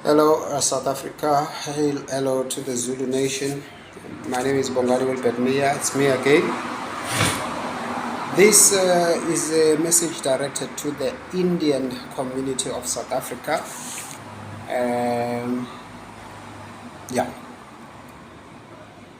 Hello, South Africa. Hello to the Zulu Nation. My name is Bongani Wilbert. It's me again. This is a message directed to the Indian community of South Africa. Yeah.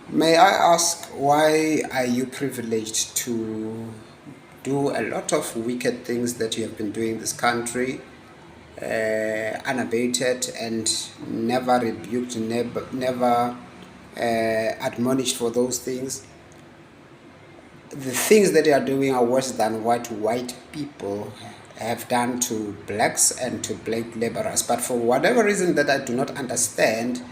May I ask, why are you privileged to do a lot of wicked things that you have been doing in this country, unabated, and never rebuked, never admonished for those things? The things that they are doing are worse than what white people have done to blacks and to black laborers. But for whatever reason that I do not understand,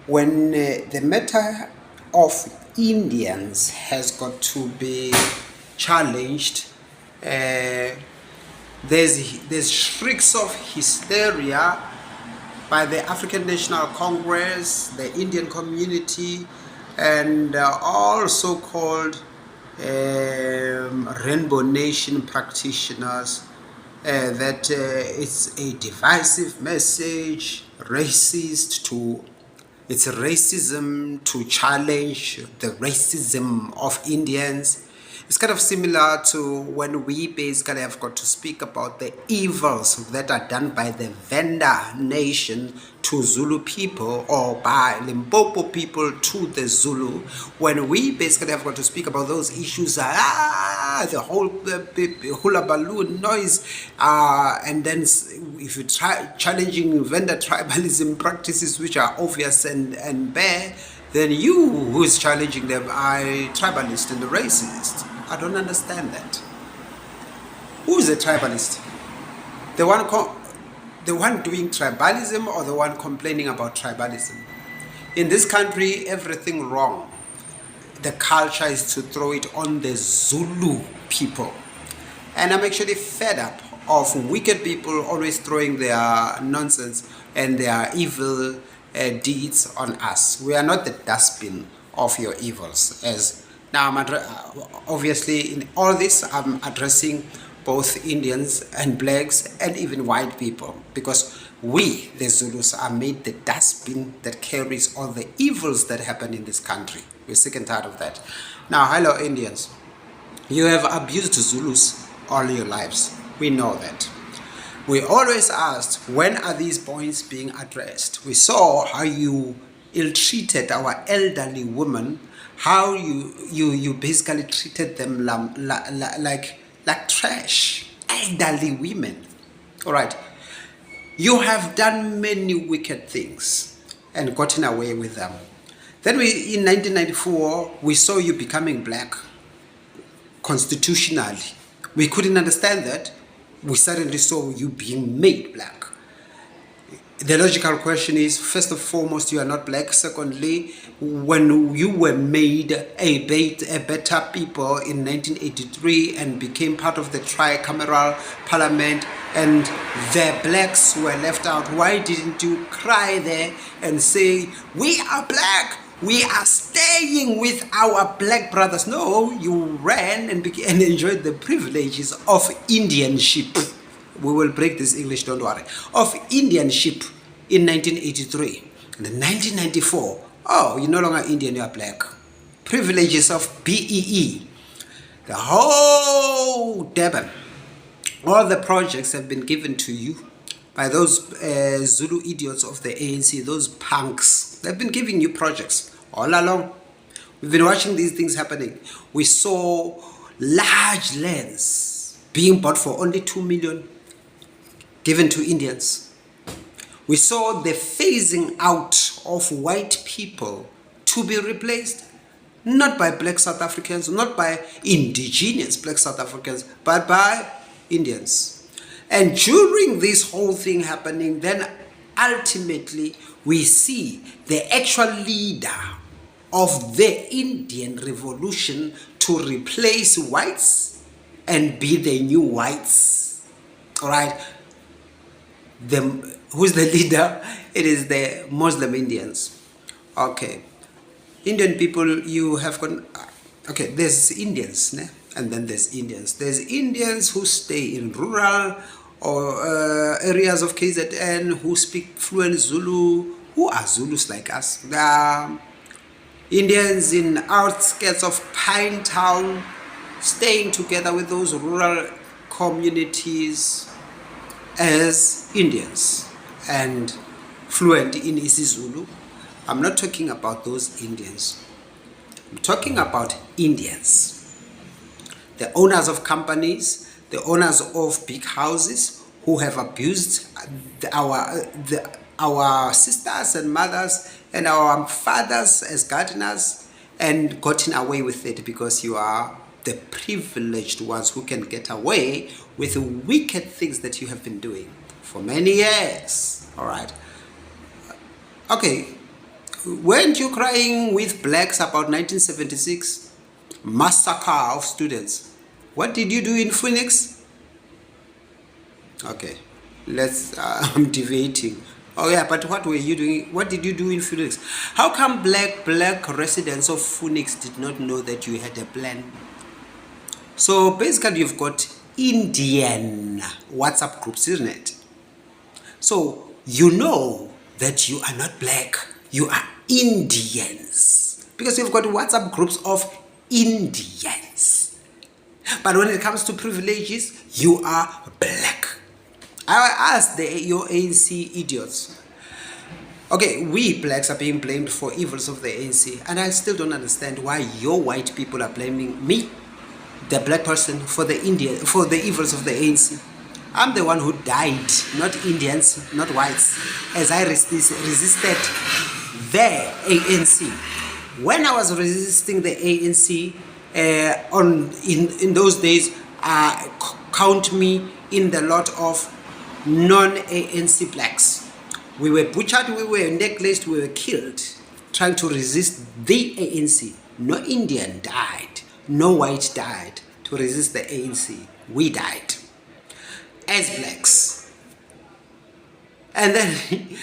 when the matter of Indians has got to be challenged, there's shrieks of hysteria by the African National Congress, the Indian community, and all so-called Rainbow Nation practitioners, that it's a divisive message, it's racism to challenge the racism of Indians. It's kind of similar to when we basically have got to speak about the evils that are done by the Venda Nation to Zulu people, or by Limpopo people to the Zulu. When we basically have got to speak about those issues, the whole hula balloon noise, and then if you try challenging Venda tribalism practices which are obvious and bare, then you who's challenging them are a tribalist and a racist. I don't understand that. Who is a tribalist? The one doing tribalism, or the one complaining about tribalism? In this country, everything wrong. The culture is to throw it on the Zulu people. And I'm actually fed up of wicked people always throwing their nonsense and their evil deeds on us. We are not the dustbin of your evils. Now, obviously, in all this, I'm addressing both Indians and blacks and even white people, because we, the Zulus, are made the dustbin that carries all the evils that happen in this country. We're sick and tired of that. Now, hello, Indians. You have abused Zulus all your lives. We know that. We always asked, when are these points being addressed? We saw how you ill-treated our elderly women, how you basically treated them like trash, elderly women. All right. You have done many wicked things and gotten away with them. Then in 1994, we saw you becoming black constitutionally. We couldn't understand that. We suddenly saw you being made black. The logical question is, first and foremost, you are not black. Secondly, when you were made a better people in 1983 and became part of the tricameral parliament, and the blacks were left out, why didn't you cry there and say, we are black, we are staying with our black brothers? No, you ran and enjoyed the privileges of Indianship. We will break this English, don't worry. Of Indianship in 1983. And in 1994, oh, you're no longer Indian, you are black. Privileges of BEE. The whole Durban, all the projects have been given to you by those Zulu idiots of the ANC, those punks. They've been giving you projects all along. We've been watching these things happening. We saw large lands being bought for only 2 million, given to Indians. We saw the phasing out of white people to be replaced, not by black South Africans, not by indigenous black South Africans, but by Indians. And during this whole thing happening, then ultimately we see the actual leader of the Indian revolution to replace whites and be the new whites. All right. Who's the leader? It is the Muslim Indians. Okay. Indian people, you have gone. Okay, there's Indians, né? And then there's Indians. There's Indians who stay in rural or areas of KZN who speak fluent Zulu, who are Zulus like us. There are Indians in outskirts of Pine Town staying together with those rural communities as Indians and fluent in isiZulu. I'm not talking about those Indians. I'm talking about Indians, the owners of companies, the owners of big houses who have abused our sisters and mothers and our fathers as gardeners and gotten away with it, because you are the privileged ones who can get away with the wicked things that you have been doing for many years. All right. Okay. Weren't you crying with blacks about 1976 massacre of students? What did you do in Phoenix? Okay, I'm debating. Oh yeah, but what were you doing? What did you do in Phoenix? How come black residents of Phoenix did not know that you had a plan? So basically you've got Indian WhatsApp groups, isn't it? So you know that you are not black, you are Indians, because you've got WhatsApp groups of Indians. But when it comes to privileges, you are black. I asked your ANC idiots. Okay, we blacks are being blamed for evils of the ANC, and I still don't understand why your white people are blaming me, the black person, for the evils of the ANC. I'm the one who died, not Indians, not whites, as I resisted the ANC. When I was resisting the ANC, in those days, count me in the lot of non-ANC blacks. We were butchered, we were necklaced, we were killed trying to resist the ANC. No Indian died, no white died to resist the ANC. We died as blacks. And then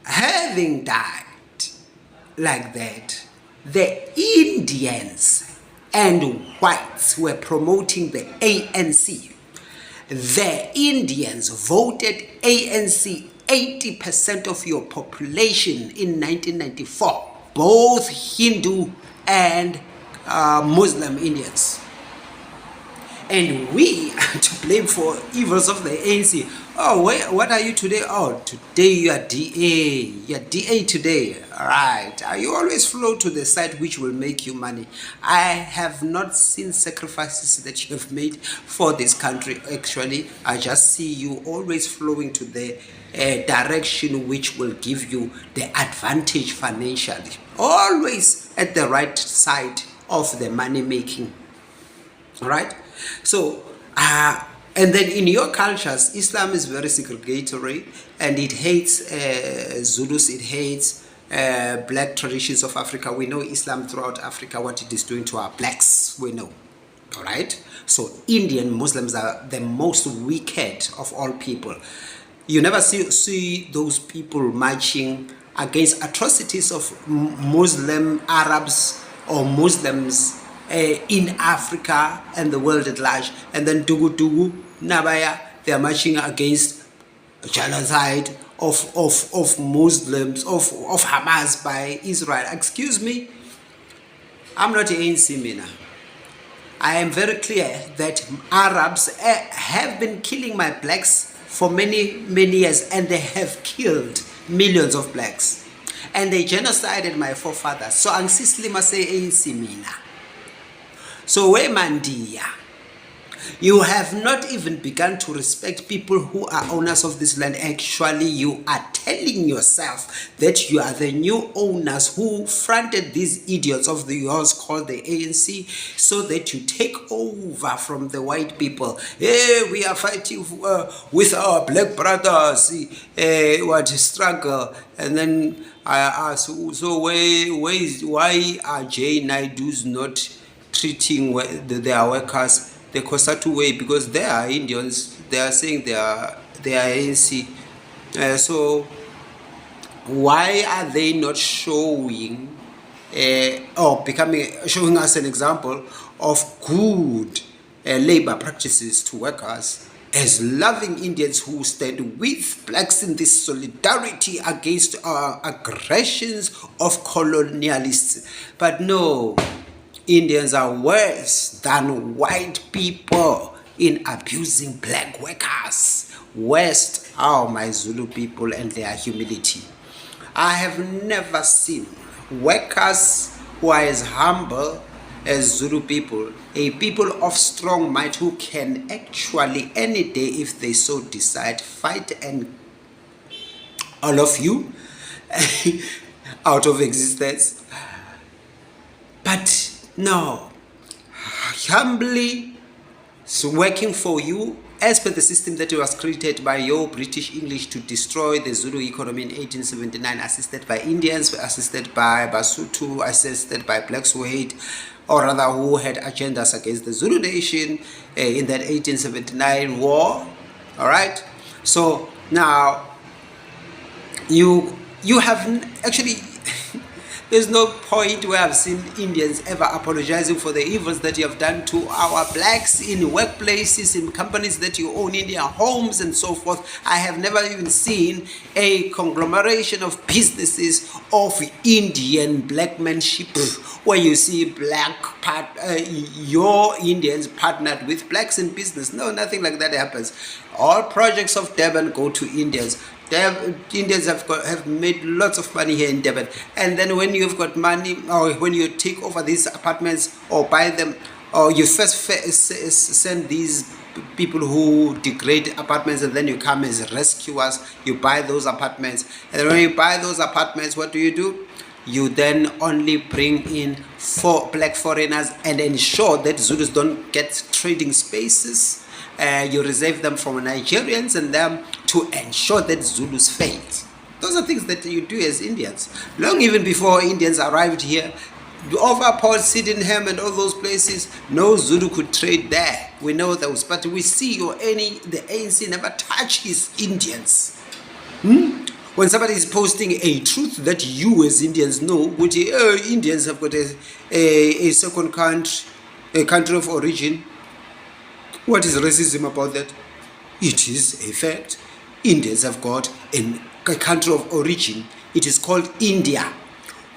having died like that, the Indians and whites were promoting the ANC. The Indians voted ANC 80% of your population in 1994, both Hindu and Muslim Indians. And we are to blame for evils of the ANC. Oh, what are you today? Oh, today you are DA. You're DA today. All right. You always flow to the side which will make you money. I have not seen sacrifices that you have made for this country. Actually, I just see you always flowing to the direction which will give you the advantage financially. Always at the right side of the money making. All right. So, and then in your cultures, Islam is very segregatory, and it hates Zulus, it hates black traditions of Africa. We know Islam throughout Africa, what it is doing to our blacks, we know. All right. So Indian Muslims are the most wicked of all people. You never see those people marching against atrocities of Muslim Arabs or Muslims in Africa and the world at large. And then Dugu Nabaya, they are marching against genocide of Muslims, of Hamas by Israel. Excuse me, I'm not ANC Mina. I am very clear that Arabs have been killing my blacks for many years, and they have killed millions of blacks, and they genocided my forefathers. So angisilima se ANC mina. So where Mandia, you have not even begun to respect people who are owners of this land. Actually, you are telling yourself that you are the new owners who fronted these idiots of the yours called the ANC, so that you take over from the white people. Hey, we are fighting with our black brothers. What a struggle. And then I ask, so why are J Naidus not treating their workers the Kosatu way? Because they are Indians. They are saying they are ANC. So why are they not showing showing us an example of good labor practices to workers as loving Indians who stand with blacks in this solidarity against aggressions of colonialists. But no, Indians are worse than white people in abusing black workers. Worst are my Zulu people and their humility. I have never seen workers who are as humble as Zulu people, a people of strong might who can actually any day, if they so decide, fight and all of you out of existence. But no, humbly working for you as per the system that was created by your British English to destroy the Zulu economy in 1879, assisted by Indians, assisted by Basotho, assisted by blacks who hate, or rather who had agendas against the Zulu nation in that 1879 war. All right. So now you have actually there's no point where I've seen Indians ever apologizing for the evils that you have done to our blacks in workplaces, in companies that you own, in their homes and so forth. I have never even seen a conglomeration of businesses of Indian blackmanship where you see your Indians partnered with blacks in business. No, nothing like that happens. All projects of Durban go to Indians. Indians have made lots of money here in Durban, and then when you've got money, or when you take over these apartments or buy them, or you first send these people who degrade apartments, and then you come as rescuers, you buy those apartments, and then when you buy those apartments, what do? You then only bring in black foreigners and ensure that Zulus don't get trading spaces. You reserve them from Nigerians and them to ensure that Zulus fail. Those are things that you do as Indians. Long even before Indians arrived here, over Port Sydenham and all those places, no Zulu could trade there. We know those, but we see the ANC never touches Indians. When somebody is posting a truth that you as Indians know, which Indians have got a second country, a country of origin. What is racism about that? It is a fact. Indians have got a country of origin. It is called India,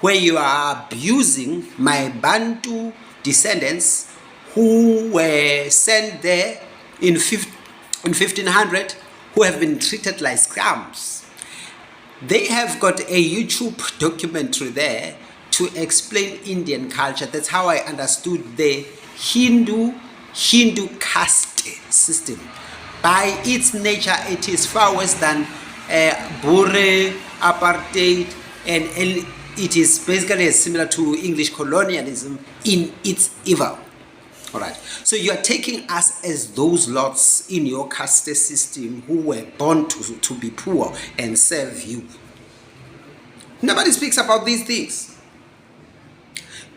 where you are abusing my Bantu descendants who were sent there in 1500, who have been treated like scams. They have got a YouTube documentary there to explain Indian culture. That's how I understood the Hindu caste system. By its nature, it is far worse than Boer apartheid, and it is basically similar to English colonialism in its evil. All right. So you are taking us as those lots in your caste system who were born to be poor and serve you. Nobody speaks about these things.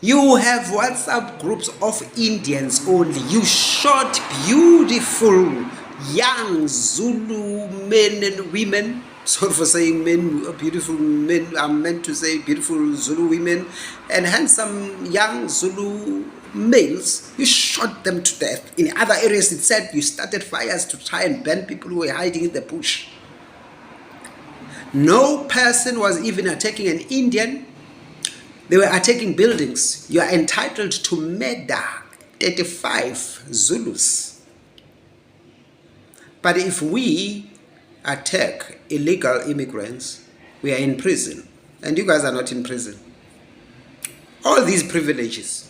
You have WhatsApp groups of Indians only. You short, beautiful, young Zulu men and women. Sorry for saying men, beautiful men. I'm meant to say beautiful Zulu women and handsome young Zulu males. You shot them to death. In other areas, it said you started fires to try and ban people who were hiding in the bush. No person was even attacking an Indian. They were attacking buildings. You are entitled to murder 35 Zulus. But if we attack illegal immigrants, we are in prison. And you guys are not in prison. All these privileges.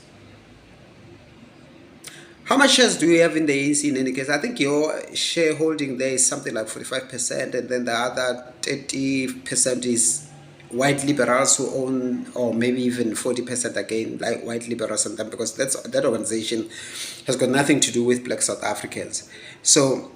How much shares do you have in the ANC in any case? I think your shareholding there is something like 45%, and then the other 30% is white liberals who own, or maybe even 40% again, like white liberals and them, because that organization has got nothing to do with black South Africans. So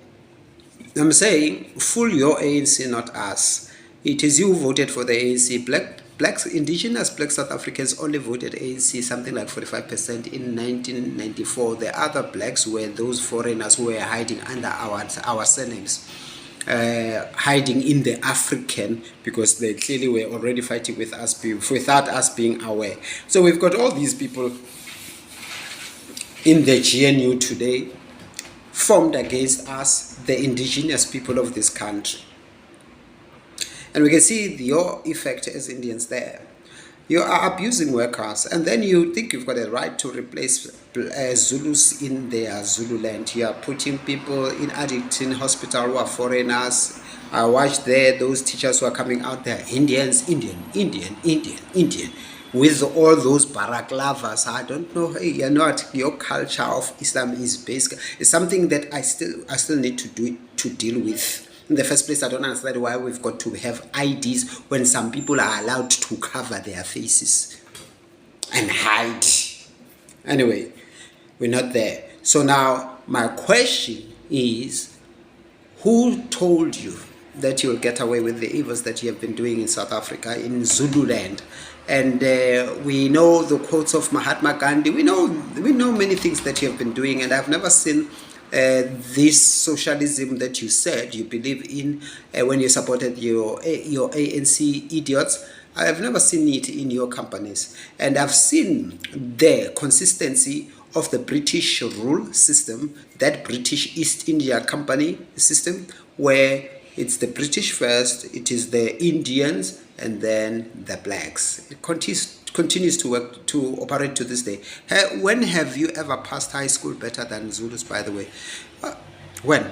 I'm saying, fool your ANC, not us. It is you who voted for the ANC. Blacks, indigenous black South Africans only voted ANC something like 45% in 1994. The other blacks were those foreigners who were hiding under our surnames. Hiding in the African, because they clearly were already fighting with us without us being aware. So we've got all these people in the GNU today formed against us, the indigenous people of this country. And we can see your effect as Indians there. You are abusing workers, and then you think you've got a right to replace Zulus in their Zululand. You are putting people in Addington Hospital who are foreigners. I watched there those teachers who are coming out there, Indians, Indian, with all those baraklavas. I don't know. Hey, you know what? Your culture of Islam is basic. It's something that I still need to deal with. In the first place, I don't understand why we've got to have IDs when some people are allowed to cover their faces and hide. Anyway, we're not there. So now my question is, who told you that you'll get away with the evils that you have been doing in South Africa, in Zululand? And we know the quotes of Mahatma Gandhi. We know many things that you have been doing, and I've never seen this socialism that you said you believe in when you supported your ANC idiots. I have never seen it in your companies, and I've seen the consistency of the British rule system, that British East India Company system, where it's the British first, it is the Indians, and then the blacks. It continues to work, to operate to this day. When have you ever passed high school better than Zulus, by the way? When?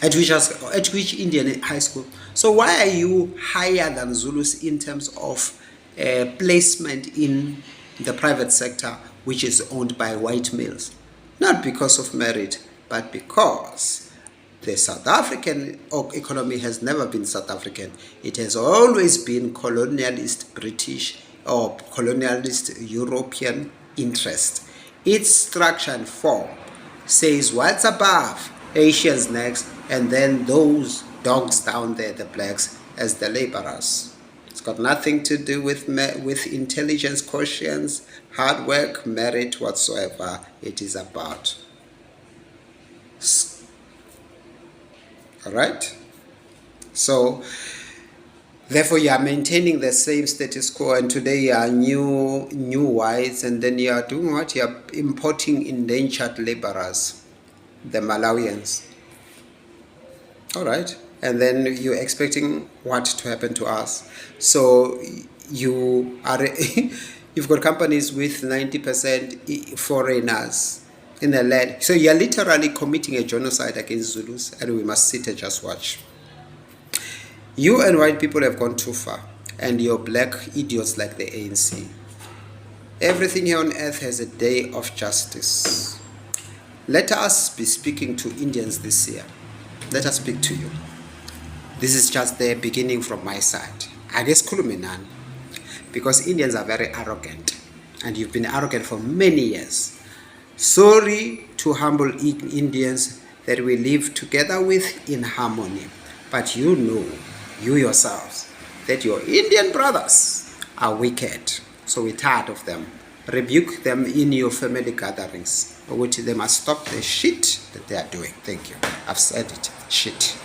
At which Indian high school? So why are you higher than Zulus in terms of placement in the private sector, which is owned by white males? Not because of merit, but because the South African economy has never been South African. It has always been colonialist British or colonialist European interest. Its structure and form says what's above, Asians next, and then those dogs down there, the blacks, as the laborers. It's got nothing to do with intelligence, quotients, hard work, merit whatsoever. It is about. All right? So, therefore, you are maintaining the same status quo, and today you are new whites, and then you are doing what? You are importing indentured laborers, the Malawians. All right? And then you're expecting what to happen to us. So you are you've got companies with 90% foreigners in the land. So you're literally committing a genocide against Zulus, and we must sit and just watch. You and white people have gone too far, and you're black idiots like the ANC. Everything here on earth has a day of justice. Let us be speaking to Indians this year. Let us speak to you. This is just the beginning from my side. I guess Kuluminan, because Indians are very arrogant, and you've been arrogant for many years. Sorry to humble Indians that we live together with in harmony, but you know, you yourselves, that your Indian brothers are wicked, so we're tired of them. Rebuke them in your family gatherings, which they must stop the shit that they are doing. Thank you. I've said it. Shit.